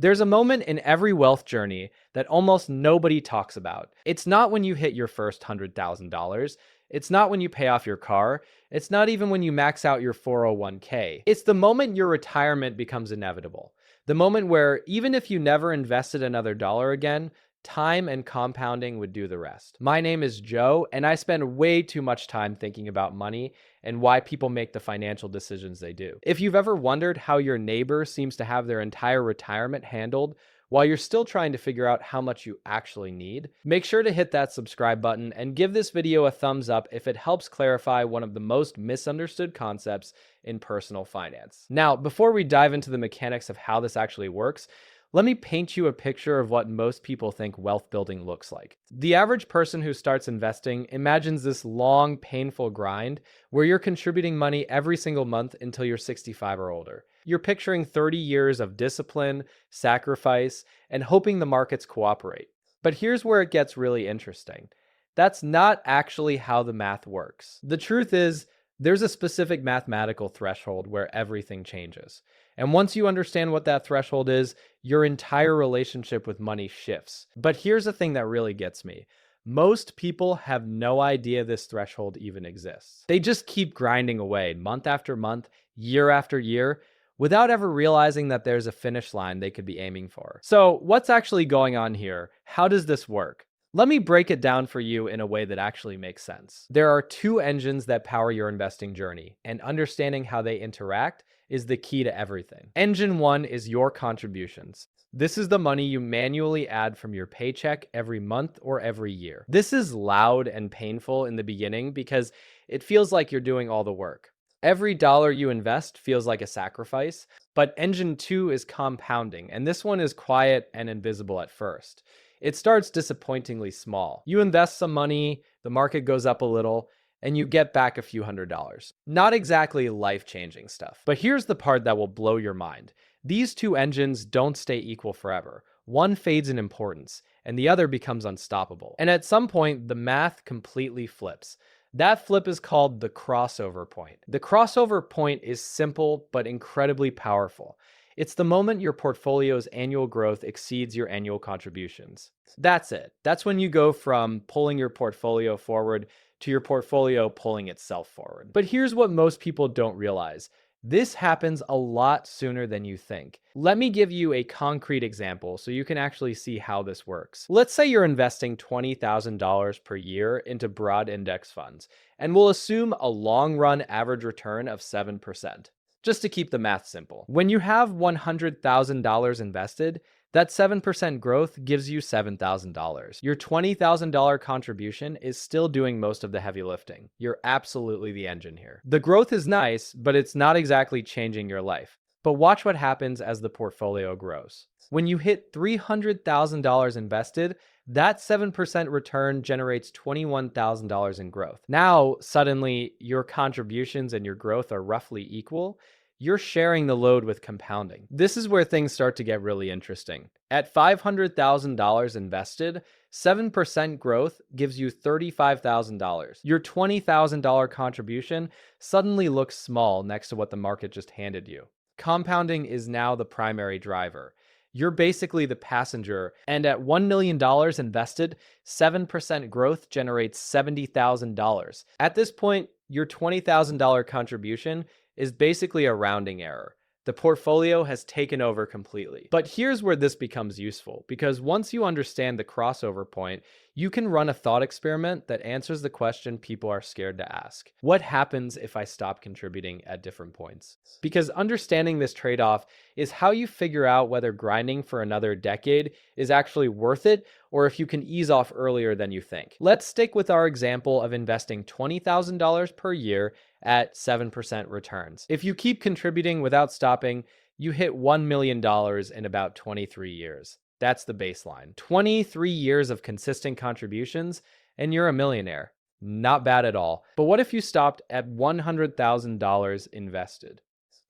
There's a moment in every wealth journey that almost nobody talks about. It's not when you hit your first $100,000. It's not when you pay off your car. It's not even when you max out your 401k. It's the moment your retirement becomes inevitable. The moment where, even if you never invested another dollar again, time and compounding would do the rest. My name is Joe, and I spend way too much time thinking about money and why people make the financial decisions they do. If you've ever wondered how your neighbor seems to have their entire retirement handled while you're still trying to figure out how much you actually need, make sure to hit that subscribe button and give this video a thumbs up if it helps clarify one of the most misunderstood concepts in personal finance. Now, before we dive into the mechanics of how this actually works, let me paint you a picture of what most people think wealth building looks like. The average person who starts investing imagines this long, painful grind where you're contributing money every single month until you're 65 or older. You're picturing 30 years of discipline, sacrifice, and hoping the markets cooperate. But here's where it gets really interesting. That's not actually how the math works. The truth is, there's a specific mathematical threshold where everything changes. And once you understand what that threshold is, your entire relationship with money shifts. But here's the thing that really gets me. Most people have no idea this threshold even exists. They just keep grinding away month after month, year after year, without ever realizing that there's a finish line they could be aiming for. So, what's actually going on here? How does this work? Let me break it down for you in a way that actually makes sense. There are two engines that power your investing journey, and understanding how they interact is the key to everything. Engine one is your contributions. This is the money you manually add from your paycheck every month or every year. This is loud and painful in the beginning because it feels like you're doing all the work. Every dollar you invest feels like a sacrifice, but engine two is compounding, and this one is quiet and invisible at first. It starts disappointingly small. You invest some money, the market goes up a little, and you get back a few $100s. Not exactly life-changing stuff. But here's the part that will blow your mind. These two engines don't stay equal forever. One fades in importance, and the other becomes unstoppable. And at some point, the math completely flips. That flip is called the crossover point. The crossover point is simple but incredibly powerful. It's the moment your portfolio's annual growth exceeds your annual contributions. That's it. That's when you go from pulling your portfolio forward to your portfolio pulling itself forward. But here's what most people don't realize. This happens a lot sooner than you think. Let me give you a concrete example so you can actually see how this works. Let's say you're investing $20,000 per year into broad index funds, and we'll assume a long-run average return of 7%. Just to keep the math simple. When you have $100,000 invested, that 7% growth gives you $7,000. Your $20,000 contribution is still doing most of the heavy lifting. You're absolutely the engine here. The growth is nice, but it's not exactly changing your life. But watch what happens as the portfolio grows. When you hit $300,000 invested, that 7% return generates $21,000 in growth. Now, suddenly, your contributions and your growth are roughly equal. You're sharing the load with compounding. This is where things start to get really interesting. At $500,000 invested, 7% growth gives you $35,000. Your $20,000 contribution suddenly looks small next to what the market just handed you. Compounding is now the primary driver. You're basically the passenger, and at $1 million invested, 7% growth generates $70,000. At this point, your $20,000 contribution is basically a rounding error. The portfolio has taken over completely. But here's where this becomes useful, because once you understand the crossover point, you can run a thought experiment that answers the question people are scared to ask. What happens if I stop contributing at different points? Because understanding this trade-off is how you figure out whether grinding for another decade is actually worth it, or if you can ease off earlier than you think. Let's stick with our example of investing $20,000 per year at 7% returns. If you keep contributing without stopping, you hit $1 million in about 23 years. That's the baseline. 23 years of consistent contributions, and you're a millionaire. Not bad at all. But what if you stopped at $100,000 invested?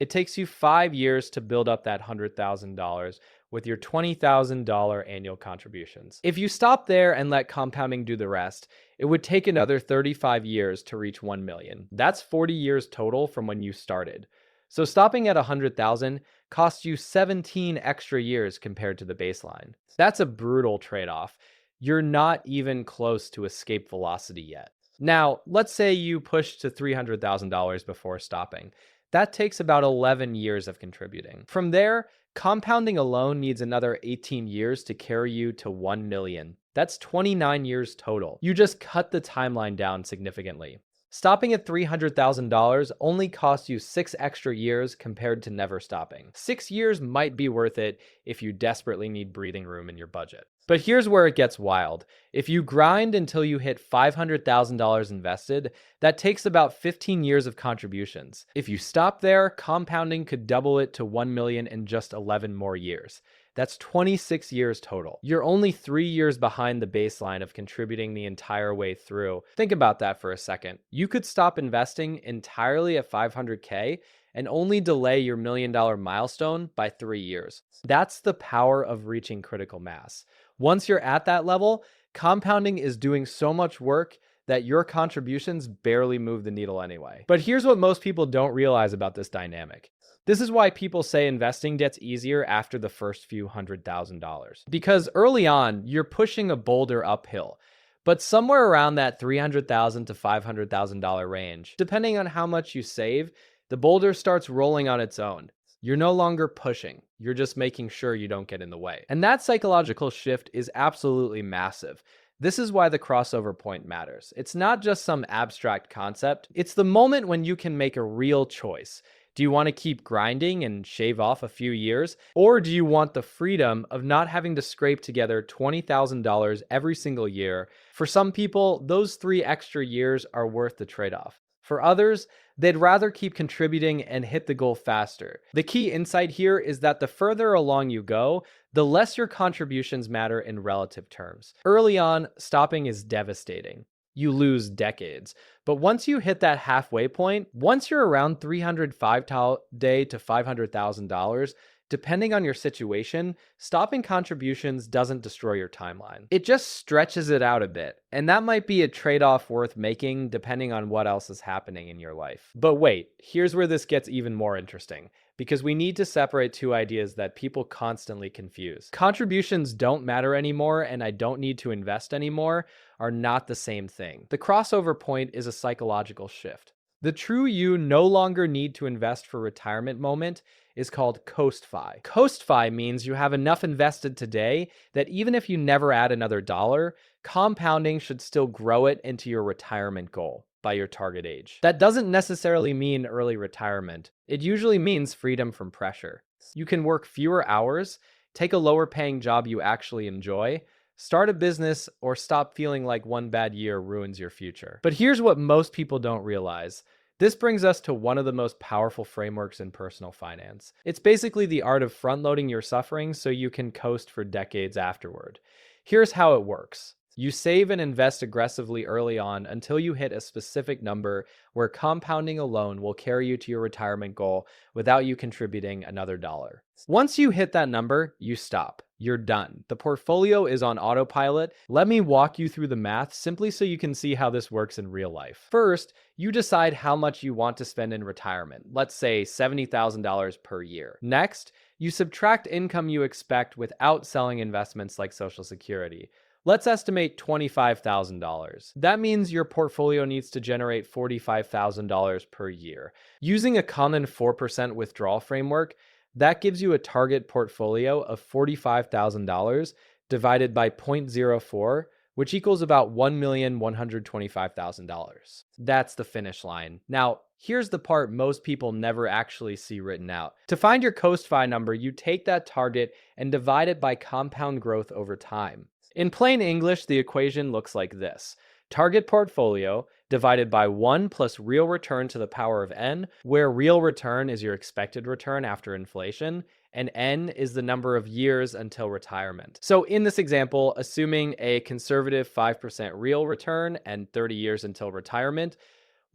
It takes you 5 years to build up that $100,000 with your $20,000 annual contributions. If you stop there and let compounding do the rest, it would take another 35 years to reach 1 million. That's 40 years total from when you started. So stopping at 100,000 costs you 17 extra years compared to the baseline. That's a brutal trade-off. You're not even close to escape velocity yet. Now, let's say you push to $300,000 before stopping. That takes about 11 years of contributing. From there, compounding alone needs another 18 years to carry you to 1 million. That's 29 years total. You just cut the timeline down significantly. Stopping at $300,000 only costs you 6 extra years compared to never stopping. 6 years might be worth it if you desperately need breathing room in your budget. But here's where it gets wild. If you grind until you hit $500,000 invested, that takes about 15 years of contributions. If you stop there, compounding could double it to 1 million in just 11 more years. That's 26 years total. You're only 3 years behind the baseline of contributing the entire way through. Think about that for a second. You could stop investing entirely at 500K and only delay your $1 million milestone by 3 years. That's the power of reaching critical mass. Once you're at that level, compounding is doing so much work that your contributions barely move the needle anyway. But here's what most people don't realize about this dynamic. This is why people say investing gets easier after the first few $100,000. Because early on, you're pushing a boulder uphill. But somewhere around that $300,000 to $500,000 range, depending on how much you save, the boulder starts rolling on its own. You're no longer pushing. You're just making sure you don't get in the way. And that psychological shift is absolutely massive. This is why the crossover point matters. It's not just some abstract concept. It's the moment when you can make a real choice. Do you want to keep grinding and shave off a few years? Or do you want the freedom of not having to scrape together $20,000 every single year? For some people, those 3 extra years are worth the trade-off. For others, they'd rather keep contributing and hit the goal faster. The key insight here is that the further along you go, the less your contributions matter in relative terms. Early on, stopping is devastating. You lose decades. But once you hit that halfway point, once you're around $305K to $500,000, depending on your situation, stopping contributions doesn't destroy your timeline. It just stretches it out a bit, and that might be a trade-off worth making depending on what else is happening in your life. But wait, here's where this gets even more interesting, because we need to separate two ideas that people constantly confuse. Contributions don't matter anymore and I don't need to invest anymore are not the same thing. The crossover point is a psychological shift. The true you no longer need to invest for retirement moment is called coast-fi. Coast-fi means you have enough invested today that even if you never add another dollar, compounding should still grow it into your retirement goal by your target age. That doesn't necessarily mean early retirement. It usually means freedom from pressure. You can work fewer hours, take a lower paying job you actually enjoy, start a business, or stop feeling like one bad year ruins your future. But here's what most people don't realize. This brings us to one of the most powerful frameworks in personal finance. It's basically the art of front-loading your suffering so you can coast for decades afterward. Here's how it works. You save and invest aggressively early on until you hit a specific number where compounding alone will carry you to your retirement goal without you contributing another dollar. Once you hit that number, you stop. You're done. The portfolio is on autopilot. Let me walk you through the math simply so you can see how this works in real life. First, you decide how much you want to spend in retirement. Let's say $70,000 per year. Next, you subtract income you expect without selling investments like Social Security. Let's estimate $25,000. That means your portfolio needs to generate $45,000 per year. Using a common 4% withdrawal framework, that gives you a target portfolio of $45,000 divided by 0.04, which equals about $1,125,000. That's the finish line. Now, here's the part most people never actually see written out. To find your coast-fi number, you take that target and divide it by compound growth over time. In plain English, the equation looks like this. Target portfolio divided by 1 plus real return to the power of n, where real return is your expected return after inflation, and n is the number of years until retirement. So in this example, assuming a conservative 5% real return and 30 years until retirement,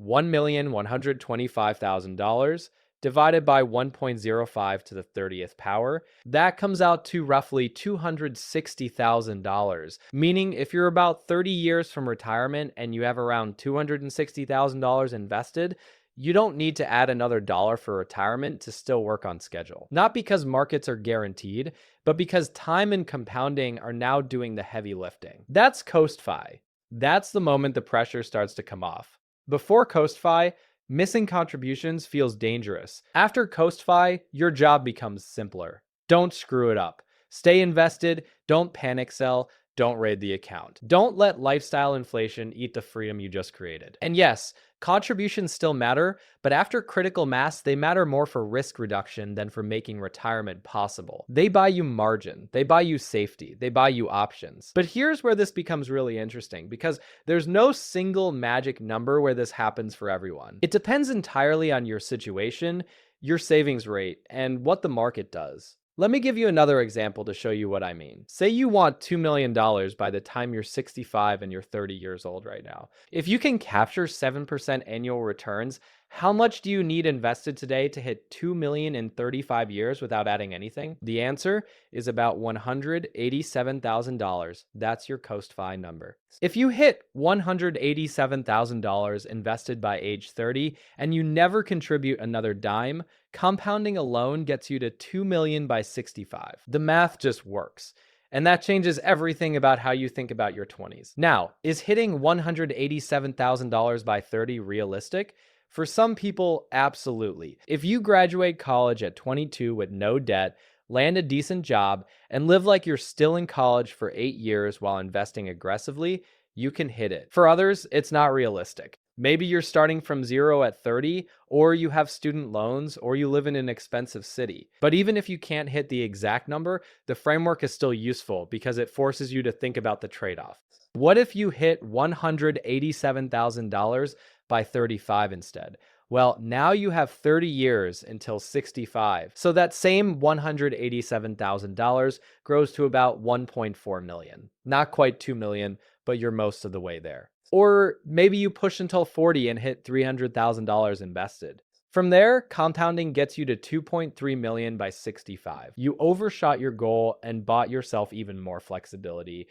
$1,125,000 divided by 1.05 to the 30th power, that comes out to roughly $260,000. Meaning if you're about 30 years from retirement and you have around $260,000 invested, You don't need to add another dollar for retirement to still work on schedule. Not because markets are guaranteed, but because time and compounding are now doing the heavy lifting. That's coast-fi. That's the moment the pressure starts to come off. Before coast-fi, missing contributions feels dangerous. After coast-fi, your job becomes simpler. Don't screw it up. Stay invested, don't panic sell, don't raid the account. Don't let lifestyle inflation eat the freedom you just created. And yes, contributions still matter, but after critical mass, they matter more for risk reduction than for making retirement possible. They buy you margin, they buy you safety, they buy you options. But here's where this becomes really interesting because there's no single magic number where this happens for everyone. It depends entirely on your situation, your savings rate, and what the market does. Let me give you another example to show you what I mean. Say you want $2 million by the time you're 65 and you're 30 years old right now. If you can capture 7% annual returns, how much do you need invested today to hit 2 million in 35 years without adding anything? The answer is about $187,000. That's your coast-fi number. If you hit $187,000 invested by age 30 and you never contribute another dime, compounding alone gets you to 2 million by 65. The math just works. And that changes everything about how you think about your 20s. Now, is hitting $187,000 by 30 realistic? For some people, absolutely. If you graduate college at 22 with no debt, land a decent job, and live like you're still in college for 8 years while investing aggressively, you can hit it. For others, it's not realistic. Maybe you're starting from zero at 30, or you have student loans, or you live in an expensive city. But even if you can't hit the exact number, the framework is still useful because it forces you to think about the trade-off. What if you hit $187,000 by 35 instead? Well, now you have 30 years until 65. So that same $187,000 grows to about 1.4 million. Not quite 2 million, but you're most of the way there. Or maybe you push until 40 and hit $300,000 invested. From there, compounding gets you to 2.3 million by 65. You overshot your goal and bought yourself even more flexibility.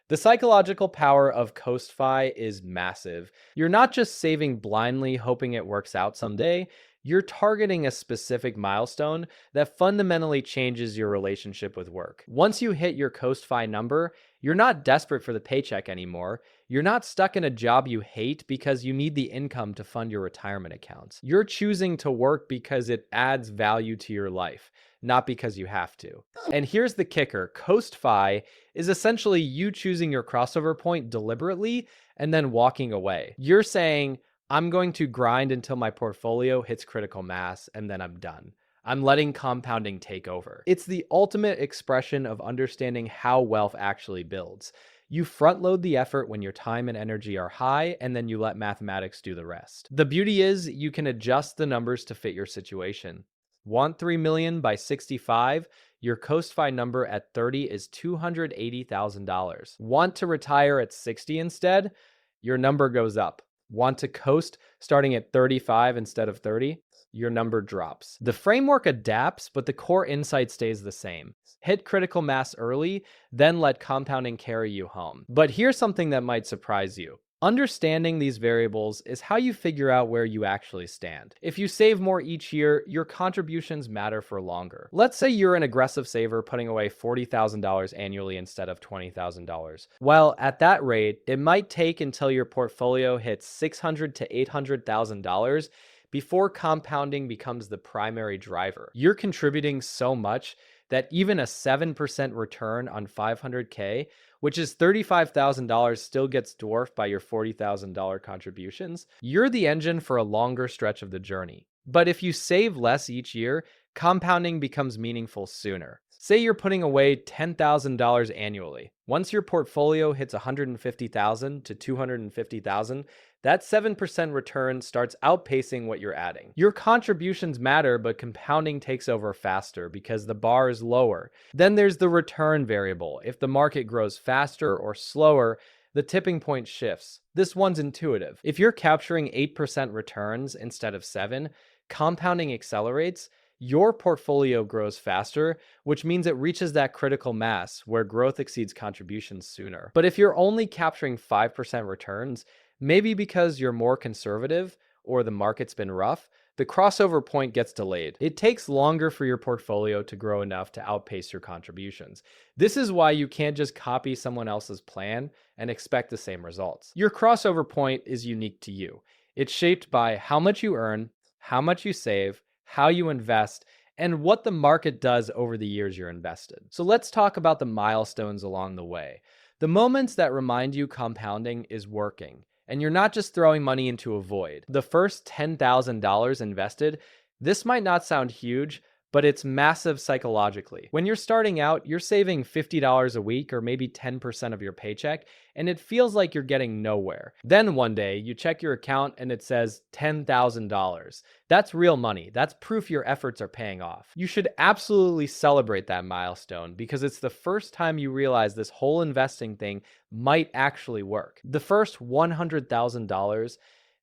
The psychological power of coast-fi is massive. You're not just saving blindly hoping it works out someday. You're targeting a specific milestone that fundamentally changes your relationship with work. Once you hit your coast-fi number, you're not desperate for the paycheck anymore. You're not stuck in a job you hate because you need the income to fund your retirement accounts. You're choosing to work because it adds value to your life, not because you have to. And here's the kicker. Coast-fi is essentially you choosing your crossover point deliberately and then walking away. You're saying, I'm going to grind until my portfolio hits critical mass and then I'm done. I'm letting compounding take over. It's the ultimate expression of understanding how wealth actually builds. You front load the effort when your time and energy are high, and then you let mathematics do the rest. The beauty is you can adjust the numbers to fit your situation. Want 3 million by 65? Your coast-fi number at 30 is $280,000. Want to retire at 60 instead? Your number goes up. Want to coast starting at 35 instead of 30? Your number drops. The framework adapts, but the core insight stays the same. Hit critical mass early, then let compounding carry you home. But here's something that might surprise you. Understanding these variables is how you figure out where you actually stand. If you save more each year, your contributions matter for longer. Let's say you're an aggressive saver putting away $40,000 annually instead of $20,000. Well, at that rate, it might take until your portfolio hits $600,000 to $800,000 before compounding becomes the primary driver. You're contributing so much that even a 7% return on $500K, which is $35,000, still gets dwarfed by your $40,000 contributions. You're the engine for a longer stretch of the journey. But if you save less each year, compounding becomes meaningful sooner. Say you're putting away $10,000 annually. Once your portfolio hits $150,000 to $250,000, that 7% return starts outpacing what you're adding. Your contributions matter, but compounding takes over faster because the bar is lower. Then there's the return variable. If the market grows faster or slower, the tipping point shifts. This one's intuitive. If you're capturing 8% returns instead of 7, compounding accelerates, your portfolio grows faster, which means it reaches that critical mass where growth exceeds contributions sooner. But if you're only capturing 5% returns, maybe because you're more conservative, or the market's been rough, the crossover point gets delayed. It takes longer for your portfolio to grow enough to outpace your contributions. This is why you can't just copy someone else's plan and expect the same results. Your crossover point is unique to you. It's shaped by how much you earn, how much you save, how you invest, and what the market does over the years you're invested. So let's talk about the milestones along the way. The moments that remind you compounding is working, and you're not just throwing money into a void. The first $10,000 invested, this might not sound huge, but it's massive psychologically. When you're starting out, you're saving $50 a week or maybe 10% of your paycheck, and it feels like you're getting nowhere. Then one day, you check your account and it says $10,000. That's real money. That's proof your efforts are paying off. You should absolutely celebrate that milestone because it's the first time you realize this whole investing thing might actually work. The first $100,000,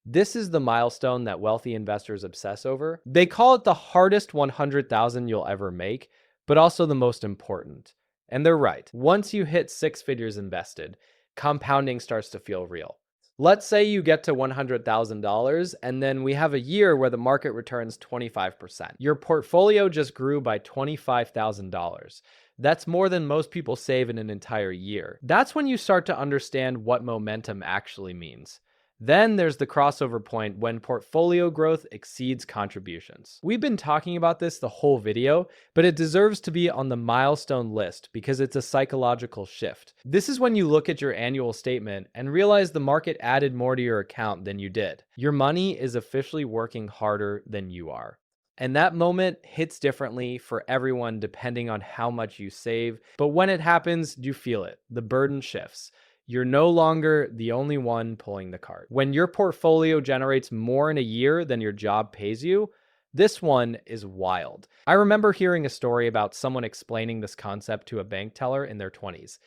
this is the milestone that wealthy investors obsess over. They call it the hardest 100,000 you'll ever make, but also the most important. And they're right. Once you hit six figures invested, compounding starts to feel real. Let's say you get to $100,000 and then we have a year where the market returns 25%. Your portfolio just grew by $25,000. That's more than most people save in an entire year. That's when you start to understand what momentum actually means. Then there's the crossover point when portfolio growth exceeds contributions. We've been talking about this the whole video, but it deserves to be on the milestone list because it's a psychological shift. This is when you look at your annual statement and realize the market added more to your account than you did. Your money is officially working harder than you are. And that moment hits differently for everyone depending on how much you save. But when it happens, you feel it. The burden shifts. You're no longer the only one pulling the cart. When your portfolio generates more in a year than your job pays you, this one is wild. I remember hearing a story about someone explaining this concept to a bank teller in their 20s.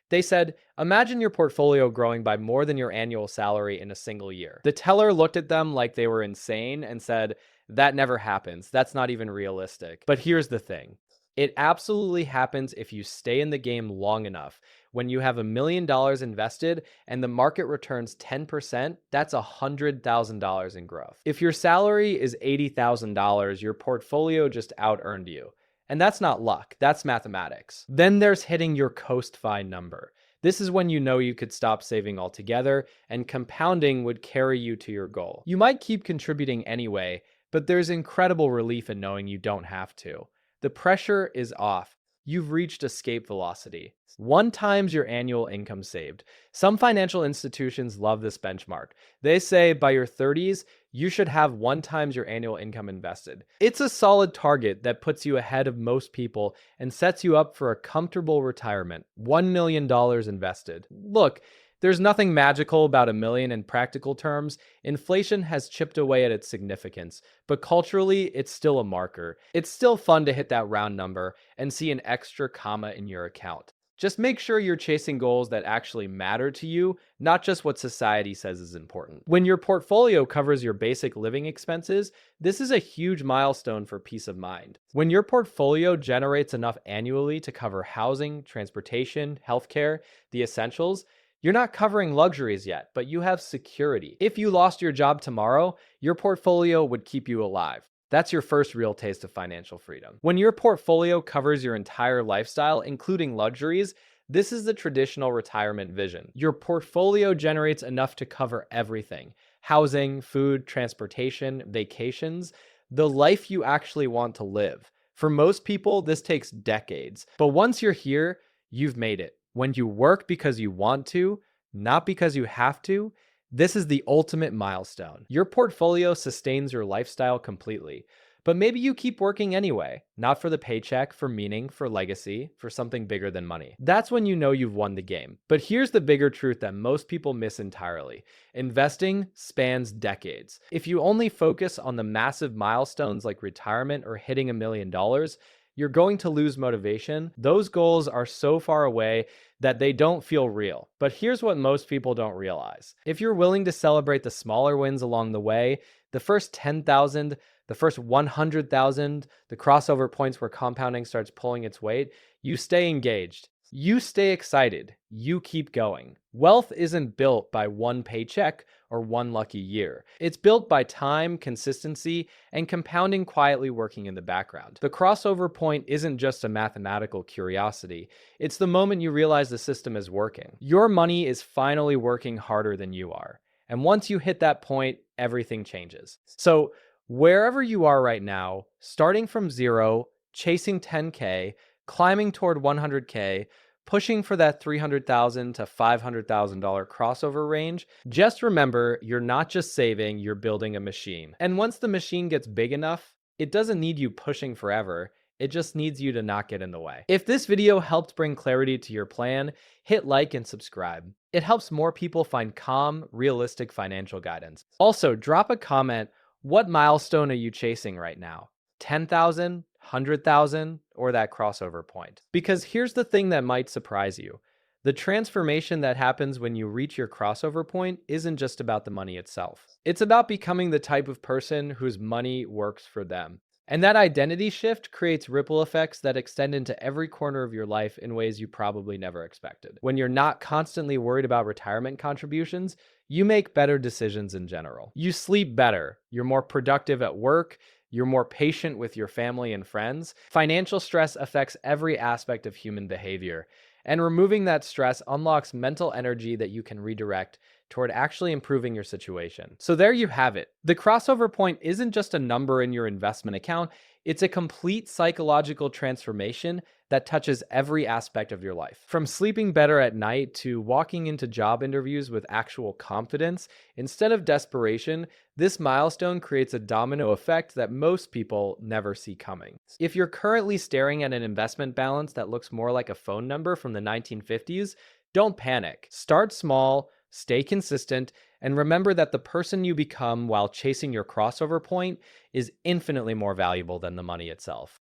They said, imagine your portfolio growing by more than your annual salary in a single year. The teller looked at them like they were insane and said, that never happens. That's not even realistic. But here's the thing. It absolutely happens if you stay in the game long enough. When you have $1 million invested and the market returns 10%, that's $100,000 in growth. If your salary is $80,000, your portfolio just out-earned you. And that's not luck, that's mathematics. Then there's hitting your coast-fi number. This is when you know you could stop saving altogether and compounding would carry you to your goal. You might keep contributing anyway, but there's incredible relief in knowing you don't have to. The pressure is off. You've reached escape velocity. 1 times your annual income saved. Some financial institutions love this benchmark. They say by your 30s, you should have 1 times your annual income invested. It's a solid target that puts you ahead of most people and sets you up for a comfortable retirement. $1 million invested. Look, there's nothing magical about $1 million in practical terms. Inflation has chipped away at its significance, but culturally, it's still a marker. It's still fun to hit that round number and see an extra comma in your account. Just make sure you're chasing goals that actually matter to you, not just what society says is important. When your portfolio covers your basic living expenses, this is a huge milestone for peace of mind. When your portfolio generates enough annually to cover housing, transportation, healthcare, the essentials, you're not covering luxuries yet, but you have security. If you lost your job tomorrow, your portfolio would keep you alive. That's your first real taste of financial freedom. When your portfolio covers your entire lifestyle, including luxuries, this is the traditional retirement vision. Your portfolio generates enough to cover everything: housing, food, transportation, vacations, the life you actually want to live. For most people, this takes decades. But once you're here, you've made it. When you work because you want to, not because you have to, this is the ultimate milestone. Your portfolio sustains your lifestyle completely, but maybe you keep working anyway, not for the paycheck, for meaning, for legacy, for something bigger than money. That's when you know you've won the game. But here's the bigger truth that most people miss entirely. Investing spans decades. If you only focus on the massive milestones like retirement or hitting $1 million, you're going to lose motivation. Those goals are so far away that they don't feel real. But here's what most people don't realize. If you're willing to celebrate the smaller wins along the way, the first 10,000, the first 100,000, the crossover points where compounding starts pulling its weight, you stay engaged. You stay excited. you keep going. Wealth isn't built by one paycheck or one lucky year. It's built by time, consistency, and compounding quietly working in the background. The crossover point isn't just a mathematical curiosity, it's the moment you realize the system is working. Your money is finally working harder than you are. And once you hit that point, everything changes. So, wherever you are right now, starting from zero, chasing 10K, climbing toward 100K, pushing for that $300,000 to $500,000 crossover range, just remember you're not just saving, you're building a machine. And once the machine gets big enough, it doesn't need you pushing forever. It just needs you to not get in the way. If this video helped bring clarity to your plan, hit like and subscribe. It helps more people find calm, realistic financial guidance. Also, drop a comment. What milestone are you chasing right now? 10,000, 100,000, or that crossover point? Because here's the thing that might surprise you. The transformation that happens when you reach your crossover point isn't just about the money itself. It's about becoming the type of person whose money works for them. And that identity shift creates ripple effects that extend into every corner of your life in ways you probably never expected. When you're not constantly worried about retirement contributions, you make better decisions in general. You sleep better, you're more productive at work, you're more patient with your family and friends. Financial stress affects every aspect of human behavior, and removing that stress unlocks mental energy that you can redirect toward actually improving your situation. So there you have it. The crossover point isn't just a number in your investment account, it's a complete psychological transformation that touches every aspect of your life. From sleeping better at night to walking into job interviews with actual confidence instead of desperation, this milestone creates a domino effect that most people never see coming. If you're currently staring at an investment balance that looks more like a phone number from the 1950s, don't panic. Start small, stay consistent, and remember that the person you become while chasing your crossover point is infinitely more valuable than the money itself.